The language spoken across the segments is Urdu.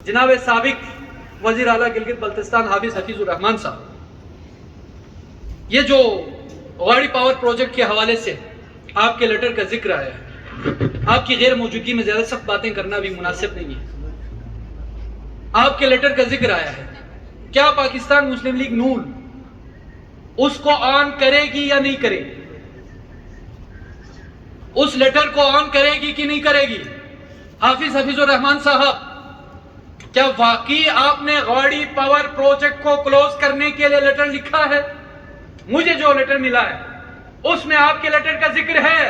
جناب سابق وزیر اعلیٰ گلگت بلتستان حافظ حفیظ الرحمان صاحب، یہ جو غاڑی پاور پروجیکٹ کے حوالے سے آپ کے لیٹر کا ذکر آیا ہے، آپ کی غیر موجودگی میں زیادہ سخت باتیں کرنا بھی مناسب نہیں ہے۔ آپ کے لیٹر کا ذکر آیا ہے، کیا پاکستان مسلم لیگ نون اس کو آن کرے گی یا نہیں کرے گی؟ اس لیٹر کو آن کرے گی کہ نہیں کرے گی؟ حافظ حفیظ الرحمان صاحب، کیا واقعی آپ نے غاڑی پاور پروجیکٹ کو کلوز کرنے کے لیے لیٹر لکھا ہے؟ مجھے جو لیٹر ملا ہے اس میں آپ کے لیٹر کا ذکر ہے،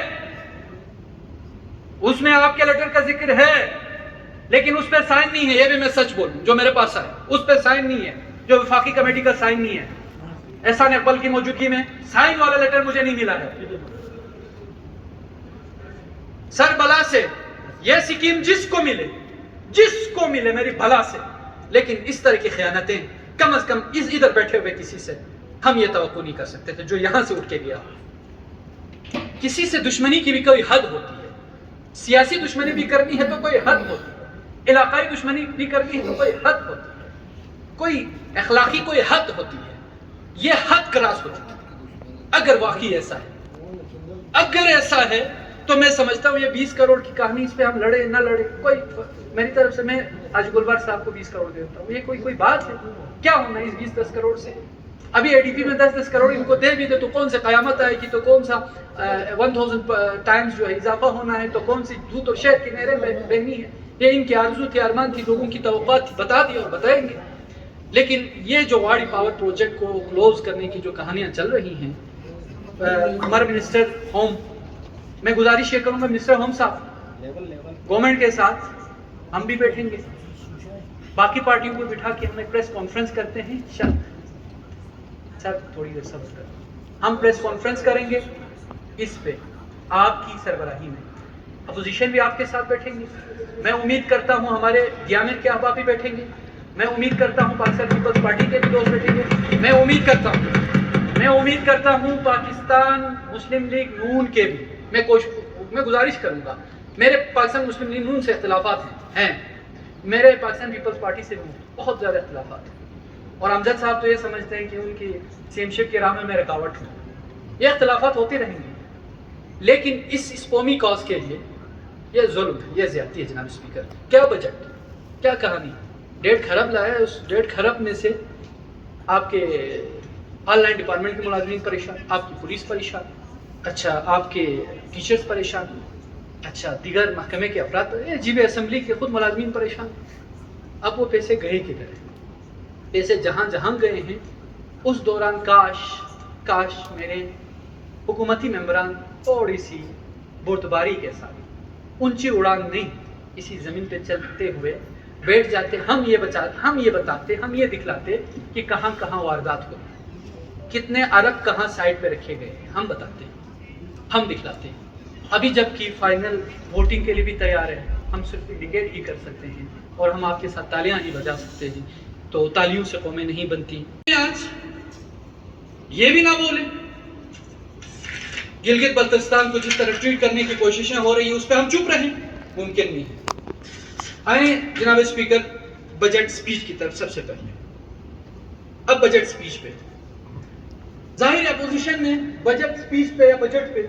اس میں آپ کے لیٹر کا ذکر ہے، لیکن اس پہ سائن نہیں ہے۔ یہ بھی میں سچ بولوں، جو میرے پاس ہے اس پہ سائن نہیں ہے، جو وفاقی کمیٹی کا سائن نہیں ہے۔ احسان اقبال کی موجودگی میں سائن والا لیٹر مجھے نہیں ملا ہے۔ سر بلا سے یہ سکیم جس کو ملے میری بھلا سے، لیکن اس طرح کی خیانتیں کم از کم ادھر بیٹھے ہوئے کسی سے ہم یہ توقع نہیں کر سکتے تھے جو یہاں سے اٹھ کے گیا۔ کسی سے دشمنی کی بھی کوئی حد ہوتی ہے، سیاسی دشمنی بھی کرنی ہے تو کوئی حد ہوتی ہے، علاقائی دشمنی بھی کرنی ہے تو کوئی حد ہوتی ہے، کوئی اخلاقی کوئی حد ہوتی ہے۔ یہ حد کراس ہو چکی ہے۔ اگر واقعی ایسا ہے تو میں سمجھتا ہوں یہ 20 کروڑ کی کہانی، اس پہ ہم لڑے نہ لڑے، کوئی میری طرف سے میں آج گلبار صاحب کو 20 کروڑ دیتا ہوں، یہ کوئی بات ہے؟ کیا ہونا ہے اس 20-10 کروڑ سے؟ ابھی اے ڈی پی میں 10-10 کروڑ ان کو دے بھی دے تو کون سے قیامت آئے گی، تو کون سا 1000 ٹائمز جو ہے اضافہ ہونا ہے، تو کون سی دودھ اور شہد کی نہریں بہنی ہے۔ یہ ان کی آرزو تھی، ارمان تھی، لوگوں کی توقعات تھی، بتا دی اور بتائیں گے۔ لیکن یہ جو غاڑی پاور پروجیکٹ کو کلوز کرنے کی جو کہانیاں چل رہی ہیں، ہمارے منسٹر ہوم، میں گزارش یہ کروں گا منسٹر ہوم صاحب، گورنمنٹ کے ساتھ ہم بھی بیٹھیں گے، باقی پارٹیوں کو بٹھا کے ہم ایک پریس کانفرنس کرتے ہیں۔ سر تھوڑی دیر صبر کریں، ہم پریس کانفرنس کریں گے اس پہ آپ کی سربراہی میں، اپوزیشن بھی آپ کے ساتھ بیٹھیں گے۔ میں امید کرتا ہوں ہمارے دیامر کے احباب بھی بیٹھیں گے، میں امید کرتا ہوں پاکستان پیپلز پارٹی کے بھی دوست بیٹھیں گے، میں امید کرتا ہوں پاکستان مسلم لیگ نون کے بھی۔ میں گزارش کروں گا، میرے پاکستان مسلم لیگ نون سے اختلافات ہیں، میرے پاکستان پیپلز پارٹی سے بہت زیادہ اختلافات ہیں، اور امجد صاحب تو یہ سمجھتے ہیں کہ ان کی سی ایم شپ کی راہ میں رکاوٹ ہوں۔ یہ اختلافات ہوتے رہیں گے، لیکن اس قومی کاز کے لیے یہ ظلم ہے، یہ زیادتی ہے جناب اسپیکر۔ کیا بجٹ، کیا کہانی، 1.5 کھرب لایا ہے، اس 1.5 کھرب میں سے آپ کے آن لائن ڈپارٹمنٹ کے ملازمین پریشان، آپ کی پولیس پریشان، اچھا آپ کے ٹیچرز پریشان، اچھا دیگر محکمے کے افراد، جی بی اسمبلی کے خود ملازمین پریشان۔ اب وہ پیسے گئے کدھر ہیں؟ پیسے جہاں گئے ہیں اس دوران کاش میرے حکومتی ممبران تھوڑی سی بردباری کے ساتھ اونچی اڑان نہیں، اسی زمین پہ چلتے ہوئے بیٹھ جاتے، ہم یہ بتاتے، ہم یہ دکھلاتے کہ کہاں کہاں واردات ہوئی، کتنے ارب کہاں سائٹ پہ رکھے گئے ہیں، ہم بتاتے ہیں، ہم دکھلاتے ہیں۔ ابھی جبکہ فائنل ووٹنگ کے لیے بھی تیار ہے، ہم صرف انڈیکیٹ ہی کر سکتے ہیں اور ہم آپ کے ساتھ تالیاں ہی بجا سکتے ہیں، تو تالیوں سے قومیں نہیں بنتی۔ آج یہ بھی نہ بولیں گلگت بلتستان کو جس طرح ٹریٹ کرنے کی کوششیں ہو رہی ہیں اس پہ ہم چپ رہیں، ممکن نہیں ہے۔ آئیں جناب اسپیکر بجٹ سپیچ کی طرف۔ سب سے پہلے اب بجٹ سپیچ پہ ظاہر اپوزیشن نے بجٹ سپیچ پہ یا بجٹ پہ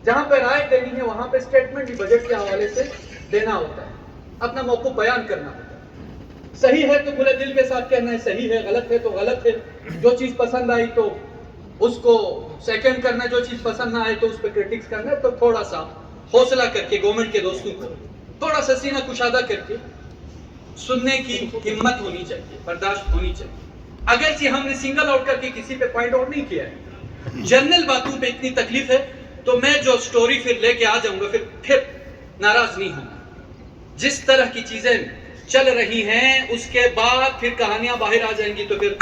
جہاں پہ رائے دینی ہے وہاں پہ سٹیٹمنٹ بھی بجٹ کے حوالے سے دینا ہوتا ہے، اپنا موقف بیان کرنا ہوتا ہے۔ صحیح ہے تو کھلے دل کے ساتھ کہنا ہے صحیح ہے، غلط ہے تو غلط ہے، جو چیز پسند آئی تو اس کو سیکنڈ کرنا ہے، جو چیز پسند نہ آئے تو اس پہ کرٹکس کرنا ہے۔ تو تھوڑا سا حوصلہ کر کے گورنمنٹ کے دوستوں کو تھوڑا سا سینہ کشادہ کر کے سننے کی ہمت ہونی چاہیے، برداشت ہونی چاہیے۔ اگرچہ ہم نے سنگل آؤٹ کر کے کسی پہ پوائنٹ آؤٹ نہیں کیا ہے، جنرل باتوں پہ اتنی تکلیف ہے تو میں جو سٹوری پھر لے کے آ جاؤں گا پھر ناراض نہیں ہوں گا۔ جس طرح کی چیزیں چل رہی ہیں اس کے بعد پھر کہانیاں باہر آ جائیں گی تو پھر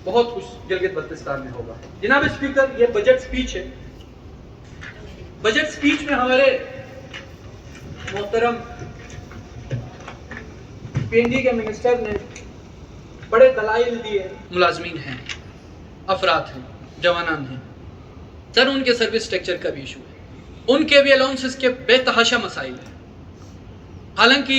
بہت کچھ گلگت بلتستان میں ہوگا۔ جناب اسپیکر یہ بجٹ سپیچ ہے، بجٹ سپیچ میں ہمارے محترم پی این ڈی کے منسٹر نے بڑے دلائل دیے، ملازمین ہیں، افراد ہیں، جوانان ہیں، سر ان کے سروس سٹرکچر کا بھی ایشو ہے، ان کے بھی الاؤنسز کے بے تحاشا مسائل ہیں۔ حالانکہ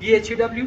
BHEW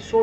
100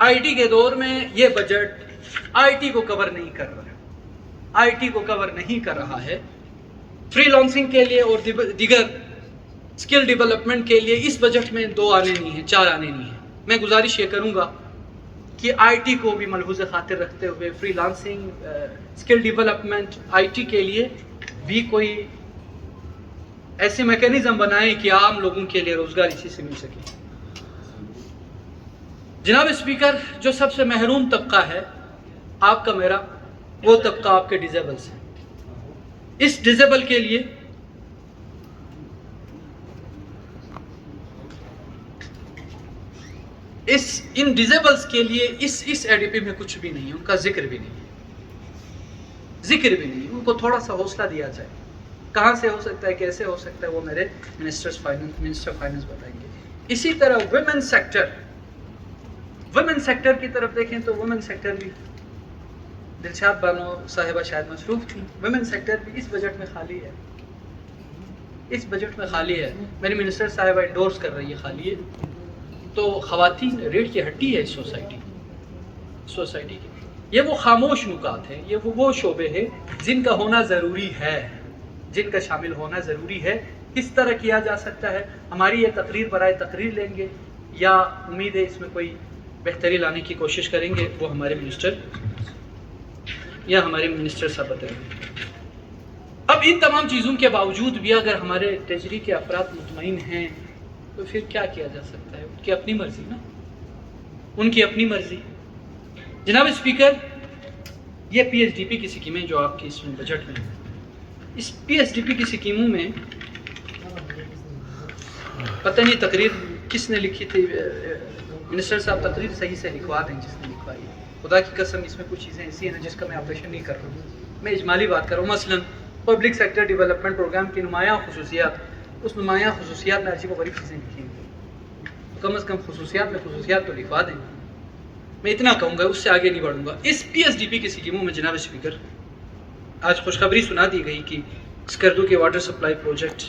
آئی ٹی کے دور میں یہ بجٹ آئی ٹی کو کور نہیں کر رہا ہے، آئی ٹی کو کور نہیں کر رہا ہے. فری لانسنگ کے لیے اور دیگر اسکل ڈیولپمنٹ کے لیے اس بجٹ میں 2 آنے نہیں ہیں، 4 آنے نہیں ہیں. میں گزارش یہ کروں گا کہ آئی ٹی کو بھی ملحوظ خاطر رکھتے ہوئے free lancing, skill development, I T کے لیے بھی کوئی ایسے میکینزم بنائیں کہ عام لوگوں کے لیے روزگار اسی سے مل سکے. جناب اسپیکر، جو سب سے محروم طبقہ ہے آپ کا میرا، وہ طبقہ آپ کے ڈیزیبلز ہیں. اس ڈیزیبل کے لیے ان ڈیزیبلز کے لیے اس ایڈی پی میں کچھ بھی نہیں ہے، ان کا ذکر بھی نہیں ہے، ان کو تھوڑا سا حوصلہ دیا جائے. کہاں سے ہو سکتا ہے، کیسے ہو سکتا ہے، وہ میرے منسٹر فائنانس بتائیں گے. اسی طرح ویمن سیکٹر کی طرف دیکھیں تو ویمن سیکٹر بھی، دلشاد بانو صاحبہ شاید مصروف تھی، ویمن سیکٹر بھی اس بجٹ میں خالی ہے. میری منسٹر صاحبہ انڈورس کر رہی ہے خالی ہے. تو خواتین ریڑھ کی ہڈی ہے اس سوسائٹی کی. یہ وہ خاموش نکات ہیں، یہ وہ شعبے ہیں جن کا ہونا ضروری ہے، جن کا شامل ہونا ضروری ہے. کس طرح کیا جا سکتا ہے؟ ہماری یہ تقریر برائے تقریر لیں گے یا امید ہے اس میں کوئی بہتری لانے کی کوشش کریں گے، وہ ہمارے منسٹر صاحب بتائیں گے. اب ان تمام چیزوں کے باوجود بھی اگر ہمارے ٹریجری کے افراد مطمئن ہیں تو پھر کیا کیا جا سکتا ہے؟ ان کی اپنی مرضی نا، ان کی اپنی مرضی. جناب اسپیکر، یہ پی ایس ڈی پی کی سکیمیں جو آپ کی اس میں بجٹ میں ہیں، اس پی ایس ڈی پی کی سکیموں میں پتہ نہیں تقریر کس نے لکھی تھی، منسٹر صاحب تقریر صحیح سے لکھوا دیں جس نے لکھوائی ہے. خدا کی قسم اس میں کچھ چیزیں ایسی ہیں جس کا میں آپریشن نہیں کر رہا ہوں، میں اجمالی بات کر رہا ہوں. مثلا پبلک سیکٹر ڈیولپمنٹ پروگرام کی نمایاں خصوصیات، اس نمایاں خصوصیات میں عجیب و غریب چیزیں لکھی ہیں. کم از کم خصوصیات تو لکھوا دیں. میں اتنا کہوں گا، اس سے آگے نہیں بڑھوں گا. اس پی ایس ڈی پی کی سکیموں میں جناب اسپیکر آج خوشخبری سنا دی گئی کہ اسکردو کے واٹر سپلائی پروجیکٹ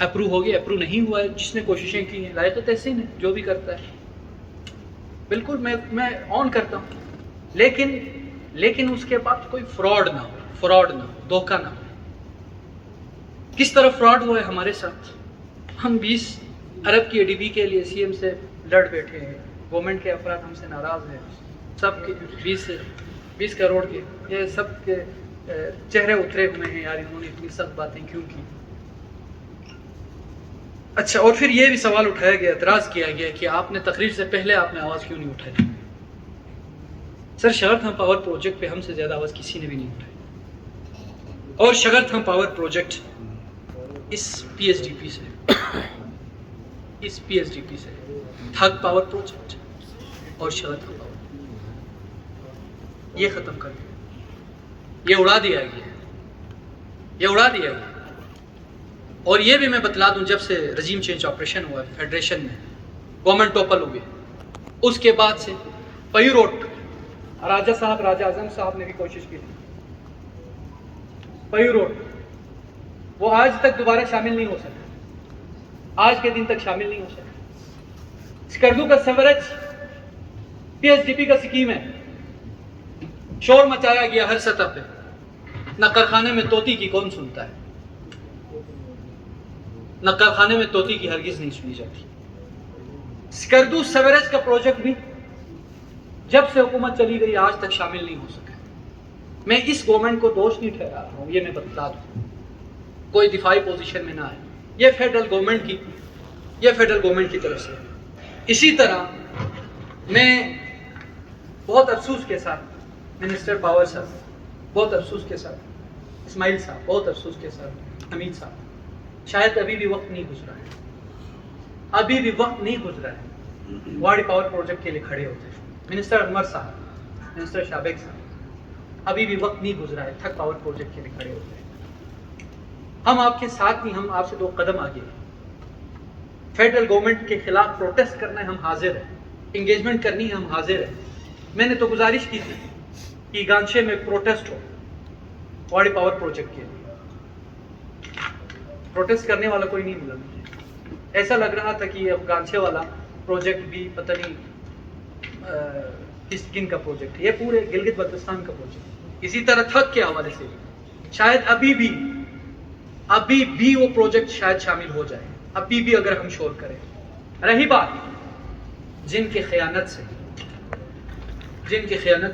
اپروو ہو گیا. اپروو نہیں ہوا ہے، جس نے کوششیں کی ہیں لائق تحسین ہے جو بھی کرتا ہے، بالکل میں آن کرتا ہوں. لیکن اس کے بعد کوئی فراڈ نہ ہو، دھوکہ نہ ہو. کس طرح فراڈ ہوا ہے ہمارے ساتھ؟ ہم 20 ارب کی اے ڈی بی کے لیے سی ایم سے لڑ بیٹھے ہیں، گورنمنٹ کے افراد ہم سے ناراض ہیں، سب کے 20 کروڑ کے یہ سب کے چہرے اترے ہوئے ہیں، یار انہوں نے اتنی سخت باتیں کیوں کی. اچھا، اور پھر یہ بھی سوال اٹھایا گیا، اعتراض کیا گیا کہ آپ نے تقریر سے پہلے آپ نے آواز کیوں نہیں اٹھائی؟ سر، شگرتھم پاور پروجیکٹ پہ ہم سے زیادہ آواز کسی نے بھی نہیں اٹھائی. اور شگرتھم پاور پروجیکٹ اس پی ایس ڈی پی سے تھگ پاور پروجیکٹ اور شگرتھم پاور یہ ختم کر دیا، یہ اڑا دیا گیا. اور یہ بھی میں بتلا دوں، جب سے رجیم چینج آپریشن ہوا ہے فیڈریشن میں، گورنمنٹ ٹوپل ہوئی، اس کے بعد سے پیروٹ راجہ اعظم صاحب نے بھی کوشش کی تھی. پیروٹ وہ آج تک دوبارہ شامل نہیں ہو سکا، آج کے دن تک شامل نہیں ہو سکا. اسکردو کا sewerage P S D P کا سکیم ہے، شور مچایا گیا ہر سطح پہ. نقل خانے میں طوطی کی کون سنتا ہے؟ نقل خانے میں طوطی کی ہرگز نہیں سنی جاتی. اسکردو سیوریج کا پروجیکٹ بھی جب سے حکومت چلی گئی آج تک شامل نہیں ہو سکا. میں اس گورنمنٹ کو دوش نہیں ٹھہرا رہا ہوں، یہ میں بتلا دوں، کوئی دفاعی پوزیشن میں نہ آئے. یہ فیڈرل گورنمنٹ کی طرف سے. اسی طرح میں بہت افسوس کے ساتھ منسٹر پاور صاحب، بہت افسوس کے ساتھ اسماعیل صاحب، بہت افسوس کے ساتھ حمید صاحب، شاید ابھی بھی وقت نہیں گزرا ہے، واڑی پاور پروجیکٹ کے لیے کھڑے ہوتے ہیں. منسٹر انور صاحب، منسٹر شابق صاحب، ابھی بھی وقت نہیں گزرا ہے، تھک پاور پروجیکٹ کے لیے کھڑے ہوتے ہیں. ہم آپ کے ساتھ نہیں، ہم آپ سے 2 قدم آگے ہیں. فیڈرل گورنمنٹ کے خلاف پروٹیسٹ کرنا ہے، ہم حاضر ہیں. انگیجمنٹ کرنی ہے، ہم حاضر ہیں. میں نے تو گزارش کی تھی کہ گانچے میں پروٹیسٹ ہو واڑی پاور پروجیکٹ کے لیے. پروٹیسٹ کرنے والا کوئی نہیں ملا مجھے. ایسا لگ رہا تھا کہ اب گانچے والا پروجیکٹ بھی پتہ نہیں کن کا پروجیکٹ ہے، یہ پورے گلگت بلتستان کا پروجیکٹ. اسی طرح تھک کے حوالے سے شاید ابھی بھی وہ پروجیکٹ شاید شامل ہو جائے، ابھی بھی اگر ہم شور کریں. رہی بات جن کی خیانت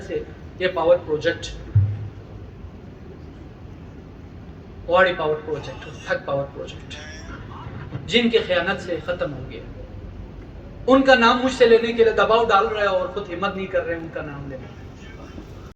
سے یہ پاور پروجیکٹ، واڑی پاور پروجیکٹ، تھک پاور پروجیکٹ، جن کی خیانت سے ختم ہو گیا، ان کا نام مجھ سے لینے کے لیے دباؤ ڈال رہے ہیں اور خود ہمت نہیں کر رہے ہیں ان کا نام لینے.